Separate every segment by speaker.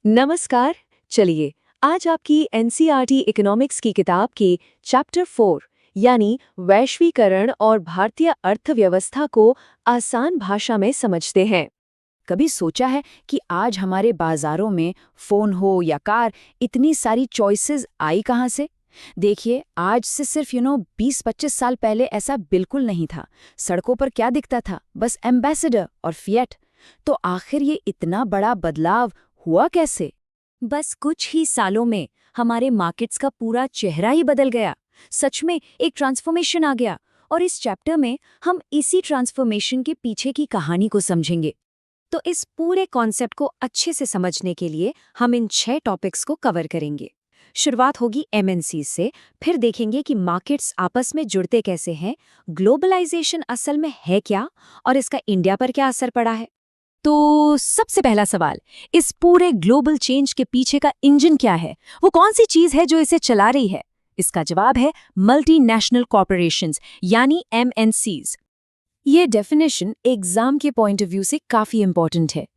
Speaker 1: नमस्कार। चलिए आज आपकी एनसीईआरटी इकोनॉमिक्स की किताब के चैप्टर 4 यानी वैश्वीकरण और भारतीय अर्थव्यवस्था को आसान भाषा में समझते हैं।
Speaker 2: कभी सोचा है कि आज हमारे बाजारों में फोन हो या कार, इतनी सारी चॉइसेस आई कहाँ से? देखिए, आज से सिर्फ 20-25 साल पहले ऐसा बिल्कुल नहीं था। सड़कों पर क्या दिखता था? बस एम्बेसडर और फिएट। तो आखिर ये इतना बड़ा बदलाव हुआ कैसे?
Speaker 3: बस कुछ ही सालों में हमारे मार्केट्स का पूरा चेहरा ही बदल गया। सच में एक ट्रांसफॉर्मेशन आ गया। और इस चैप्टर में हम इसी ट्रांसफॉर्मेशन के पीछे की कहानी को समझेंगे। तो इस पूरे कॉन्सेप्ट को अच्छे से समझने के लिए हम इन 6 टॉपिक्स को कवर करेंगे। शुरुआत होगी एमएनसी से, फिर देखेंगे कि मार्केट्स आपस में जुड़ते कैसे हैं, ग्लोबलाइजेशन असल में है क्या और इसका इंडिया पर क्या असर पड़ा है। तो सबसे पहला सवाल, इस पूरे ग्लोबल चेंज के पीछे का इंजन क्या है? वो कौन सी चीज है जो इसे चला रही है? इसका जवाब है मल्टीनेशनल कॉर्पोरेशंस यानी एमएनसीज। ये डेफिनेशन एग्जाम के पॉइंट ऑफ व्यू से काफी इंपॉर्टेंट है।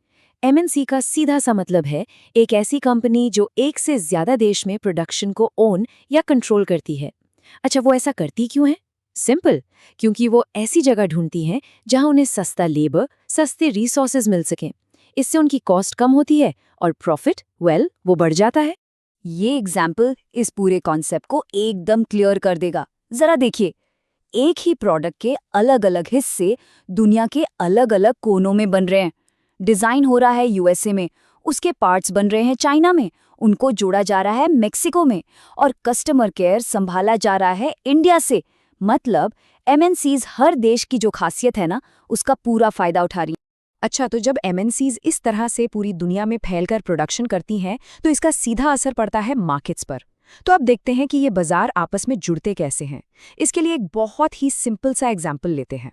Speaker 3: एमएनसी का सीधा सा मतलब है एक ऐसी कंपनी जो एक से ज्यादा देश में प्रोडक्शन को ओन या कंट्रोल करती है। अच्छा, वो ऐसा करती क्यों है? सिंपल, क्योंकि वो ऐसी जगह ढूंढती हैं जहां उन्हें सस्ता लेबर, सस्ते रिसोर्सेज मिल सकें। इससे उनकी कॉस्ट कम होती है और प्रॉफिट वो बढ़ जाता है।
Speaker 2: ये एग्जाम्पल इस पूरे कॉन्सेप्ट को एकदम क्लियर कर देगा। जरा देखिए, एक ही प्रोडक्ट के अलग अलग हिस्से दुनिया के अलग अलग कोनों में बन रहे हैं। डिजाइन हो रहा है यूएसए में, उसके पार्ट्स बन रहे हैं चाइना में, उनको जोड़ा जा रहा है मेक्सिको में, और कस्टमर केयर संभाला जा रहा है इंडिया से। मतलब एमएनसीज हर देश की जो खासियत है ना, उसका पूरा फायदा उठा रही हैं।
Speaker 3: अच्छा, तो जब एमएनसीज इस तरह से पूरी दुनिया में फैलकर प्रोडक्शन करती हैं तो इसका सीधा असर पड़ता है मार्केट्स पर। तो अब देखते हैं कि ये बाजार आपस में जुड़ते कैसे हैं। इसके लिए एक बहुत ही सिंपल सा एग्जाम्पल लेते हैं।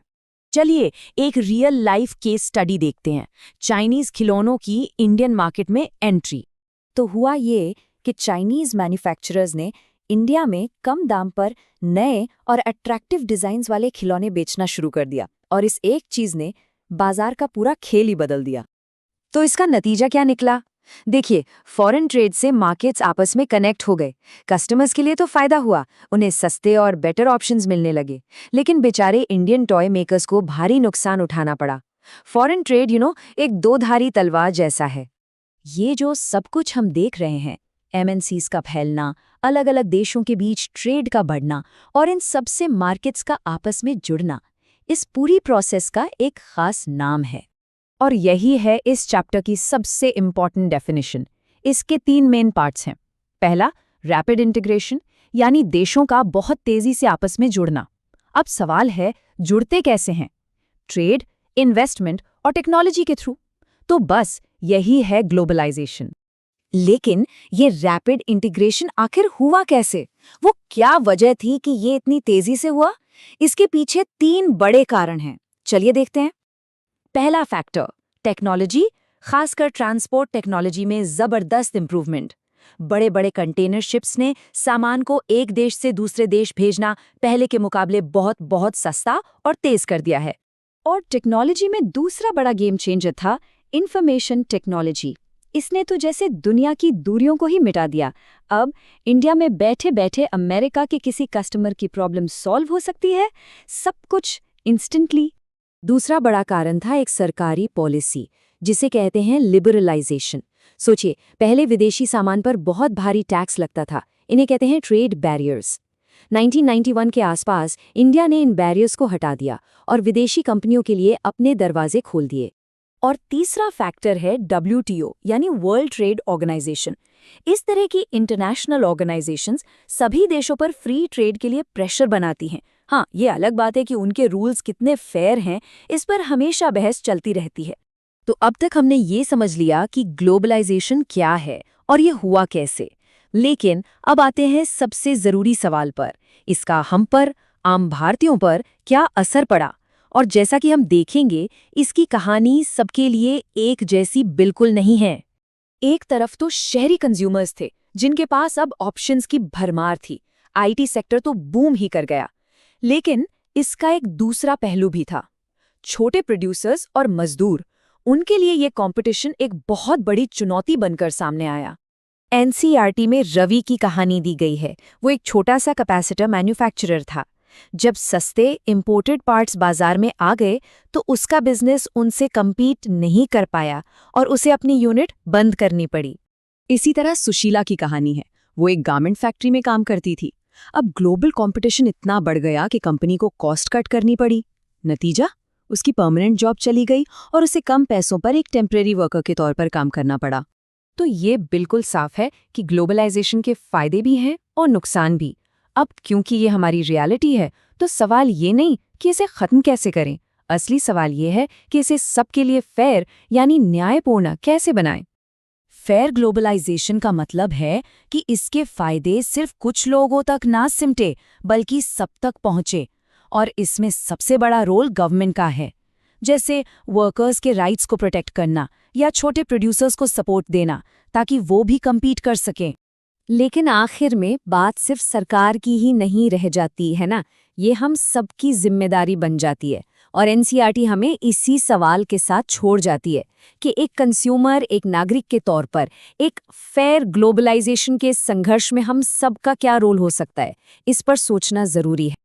Speaker 3: चलिए एक रियल लाइफ केस स्टडी देखते हैं, चाइनीज खिलौनों की इंडियन मार्केट में एंट्री। तो हुआ ये कि चाइनीज मैन्युफैक्चरर्स ने इंडिया में कम दाम पर नए और अट्रैक्टिव डिजाइन्स वाले खिलौने बेचना शुरू कर दिया, और इस एक चीज ने बाजार का पूरा खेल ही बदल दिया। तो इसका नतीजा क्या निकला? देखिए, फॉरेन ट्रेड से मार्केट्स आपस में कनेक्ट हो गए। कस्टमर्स के लिए तो फायदा हुआ, उन्हें सस्ते और बेटर ऑप्शंस मिलने लगे। लेकिन बेचारे इंडियन टॉय मेकर्स को भारी नुकसान उठाना पड़ा। फॉरेन ट्रेड एक दो-धारी तलवार जैसा है। ये जो सब कुछ हम देख रहे हैं, एमएनसीज का फैलना, अलग अलग देशों के बीच ट्रेड का बढ़ना और इन सबसे मार्केट्स का आपस में जुड़ना, इस पूरी प्रोसेस का एक खास नाम है। और यही है इस चैप्टर की सबसे इम्पॉर्टेंट डेफिनेशन। इसके 3 मेन पार्ट्स हैं। पहला, रैपिड इंटीग्रेशन, यानी देशों का बहुत तेजी से आपस में जुड़ना। अब सवाल है, जुड़ते कैसे हैं? ट्रेड, इन्वेस्टमेंट और टेक्नोलॉजी के थ्रू। तो बस यही है ग्लोबलाइजेशन। लेकिन ये रैपिड इंटीग्रेशन आखिर हुआ कैसे? वो क्या वजह थी कि ये इतनी तेजी से हुआ? इसके पीछे 3 बड़े कारण हैं। चलिए देखते हैं। पहला फैक्टर, टेक्नोलॉजी, खासकर ट्रांसपोर्ट टेक्नोलॉजी में जबरदस्त इंप्रूवमेंट। बड़े बड़े कंटेनर शिप्स ने सामान को एक देश से दूसरे देश भेजना पहले के मुकाबले बहुत बहुत सस्ता और तेज कर दिया है। और टेक्नोलॉजी में दूसरा बड़ा गेम चेंजर था इंफॉर्मेशन टेक्नोलॉजी। इसने तो जैसे दुनिया की दूरियों को ही मिटा दिया। अब इंडिया में बैठे बैठे अमेरिका के किसी कस्टमर की प्रॉब्लम सॉल्व हो सकती है, सब कुछ इंस्टेंटली। दूसरा बड़ा कारण था एक सरकारी पॉलिसी, जिसे कहते हैं लिबरलाइजेशन। सोचिए, पहले विदेशी सामान पर बहुत भारी टैक्स लगता था, इन्हें कहते हैं ट्रेड बैरियर्स। 1991 के आसपास इंडिया ने इन बैरियर्स को हटा दिया और विदेशी कंपनियों के लिए अपने दरवाजे खोल दिए। और तीसरा फैक्टर है WTO यानी वर्ल्ड ट्रेड ऑर्गेनाइजेशन। इस तरह की इंटरनेशनल ऑर्गेनाइजेशंस सभी देशों पर फ्री ट्रेड के लिए प्रेशर बनाती हैं। हाँ, ये अलग बात है कि उनके रूल्स कितने फेयर हैं, इस पर हमेशा बहस चलती रहती है। तो अब तक हमने ये समझ लिया कि ग्लोबलाइजेशन क्या है और ये हुआ कैसे। लेकिन अब आते हैं सबसे जरूरी सवाल पर, इसका हम पर, आम भारतीयों पर क्या असर पड़ा। और जैसा कि हम देखेंगे, इसकी कहानी सबके लिए एक जैसी बिल्कुल नहीं है। एक तरफ तो शहरी कंज्यूमर्स थे, जिनके पास अब ऑप्शंस की भरमार थी। IT सेक्टर तो बूम ही कर गया। लेकिन इसका एक दूसरा पहलू भी था। छोटे प्रोड्यूसर्स और मजदूर, उनके लिए ये कंपटीशन एक बहुत बड़ी चुनौती बनकर सामने आया। एनसीईआरटी में रवि की कहानी दी गई है। वो एक छोटा सा कैपेसिटर मैन्युफैक्चरर था। जब सस्ते इंपोर्टेड पार्ट्स बाजार में आ गए तो उसका बिजनेस उनसे कम्पीट नहीं कर पाया और उसे अपनी यूनिट बंद करनी पड़ी। इसी तरह सुशीला की कहानी है। वो एक गारमेंट फैक्ट्री में काम करती थी। अब ग्लोबल कंपटीशन इतना बढ़ गया कि कंपनी को कॉस्ट कट करनी पड़ी। नतीजा, उसकी परमानेंट जॉब चली गई और उसे कम पैसों पर एक टेम्परेरी वर्कर के तौर पर काम करना पड़ा। तो ये बिल्कुल साफ है कि ग्लोबलाइजेशन के फायदे भी हैं और नुकसान भी। अब क्योंकि ये हमारी रियलिटी है तो सवाल ये नहीं कि इसे खत्म कैसे करें, असली सवाल ये है कि इसे सबके लिए फेयर यानी न्यायपूर्ण कैसे बनाएं। फेयर ग्लोबलाइजेशन का मतलब है कि इसके फायदे सिर्फ कुछ लोगों तक ना सिमटे बल्कि सब तक पहुंचे, और इसमें सबसे बड़ा रोल गवर्नमेंट का है। जैसे वर्कर्स के राइट्स को प्रोटेक्ट करना या छोटे प्रोड्यूसर्स को सपोर्ट देना ताकि वो भी कम्पीट कर सकें।
Speaker 1: लेकिन आखिर में बात सिर्फ सरकार की ही नहीं रह जाती है ना, ये हम सबकी जिम्मेदारी बन जाती है। और एनसीईआरटी हमें इसी सवाल के साथ छोड़ जाती है कि एक कंज्यूमर, एक नागरिक के तौर पर एक फेयर ग्लोबलाइजेशन के संघर्ष में हम सबका क्या रोल हो सकता है। इस पर सोचना जरूरी है।